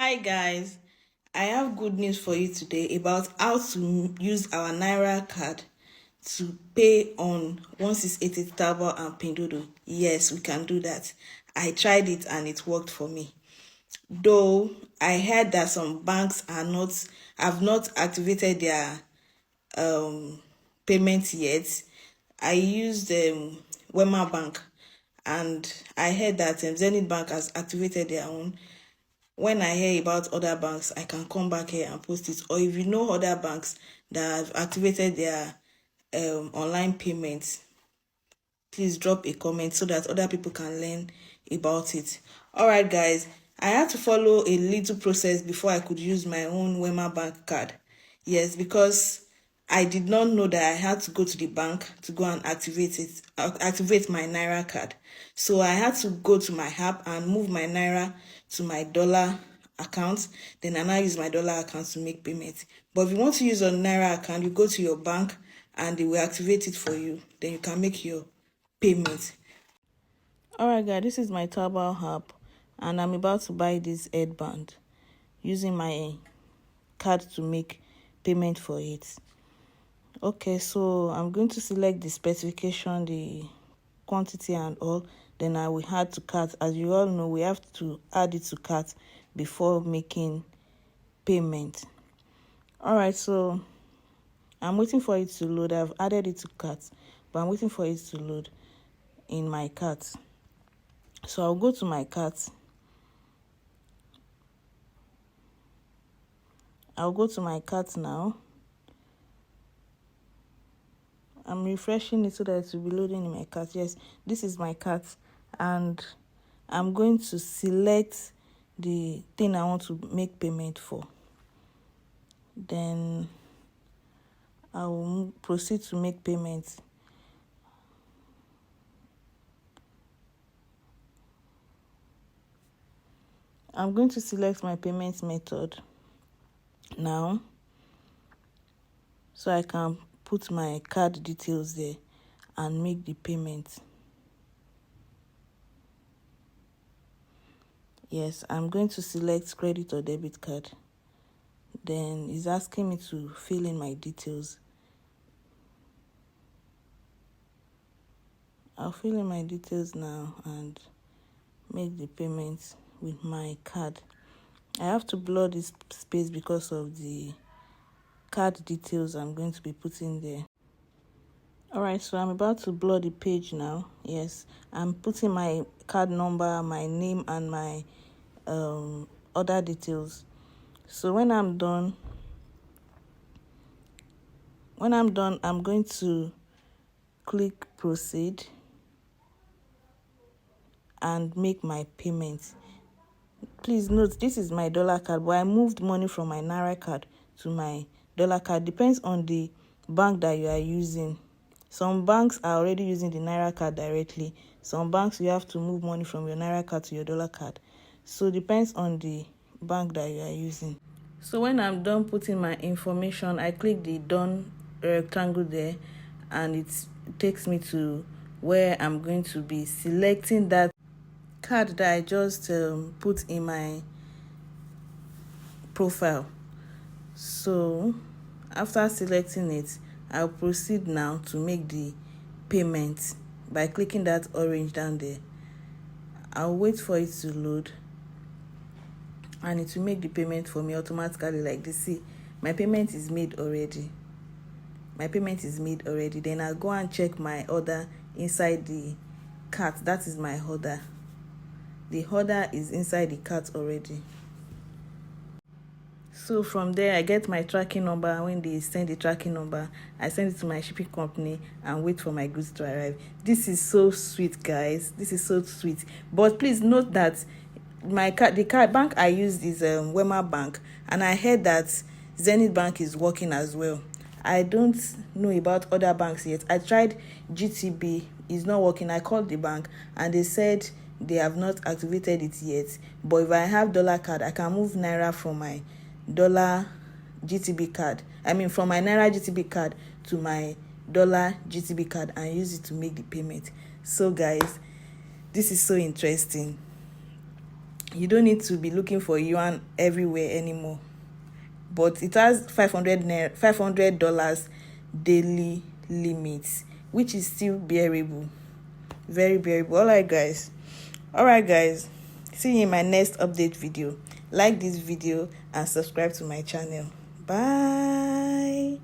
Hi guys, I have good news for you today about how to use our Naira card to pay on 1688 Taobao and Pinduoduo. Yes, we can do that. I tried it and it worked for me. Though I heard that some banks have not activated their payment yet. I used Wema Bank, and I heard that Zenith Bank has activated their own. When I hear about other banks, I can come back here and post it. Or if you know other banks that have activated their online payments, please drop a comment so that other people can learn about it. Alright guys, I had to follow a little process before I could use my own Wema Bank card. Yes, because I did not know that I had to go to the bank to go and activate my Naira card. So I had to go to my app and move my Naira to my dollar account. Then I now use my dollar account to make payments. But if you want to use a Naira account, you go to your bank and they will activate it for you. Then you can make your payment. Alright guys, this is my Taobao app and I'm about to buy this headband using my card to make payment for it. Okay, so I'm going to select the specification, the quantity and all. Then I will add to cart. As you all know, we have to add it to cart before making payment. Alright, so I'm waiting for it to load. I've added it to cart, but I'm waiting for it to load in my cart. So I'll go to my cart. I'll go to my cart now. I'm refreshing it so that it will be loading in my cart. Yes, this is my cart, and I'm going to select the thing I want to make payment for. Then I will proceed to make payment. I'm going to select my payment method now so I can put my card details there and make the payment. Yes, I'm going to select credit or debit card. Then it's asking me to fill in my details. I'll fill in my details now and make the payment with my card. I have to blur this space because of the card details I'm going to be putting there. Alright, so I'm about to blur the page now. Yes, I'm putting my card number, my name, and my other details. So when I'm done, I'm going to click proceed and make my payment. Please note, this is my dollar card, but I moved money from my Naira card to my dollar card. Depends on the bank that you are using. Some banks are already using the Naira card directly. Some banks you have to move money from your Naira card to your dollar card. So depends on the bank that you are using. So when I'm done putting my information, I click the done rectangle there, and it takes me to where I'm going to be selecting that card that I just put in my profile. So after selecting it, I'll proceed now to make the payment by clicking that orange down there. I'll wait for it to load and it will make the payment for me automatically like this. See, my payment is made already. Then I'll go and check my order inside the cart. That is my order. The order is inside the cart already. So from there, I get my tracking number. When they send the tracking number, I send it to my shipping company and wait for my goods to arrive. This is so sweet, guys. This is so sweet. But please note that the bank I used is Wema Bank, and I heard that Zenith Bank is working as well. I don't know about other banks yet. I tried GTB, it's not working. I called the bank and they said they have not activated it yet. But if I have dollar card, I can move Naira from my dollar GTB card. From my Naira GTB card to my dollar GTB card and use it to make the payment. So guys, this is so interesting. You don't need to be looking for yuan everywhere anymore. But it has $500 daily limits, which is still bearable, very bearable. All right guys, see you in my next update video. Like this video and subscribe to my channel. Bye.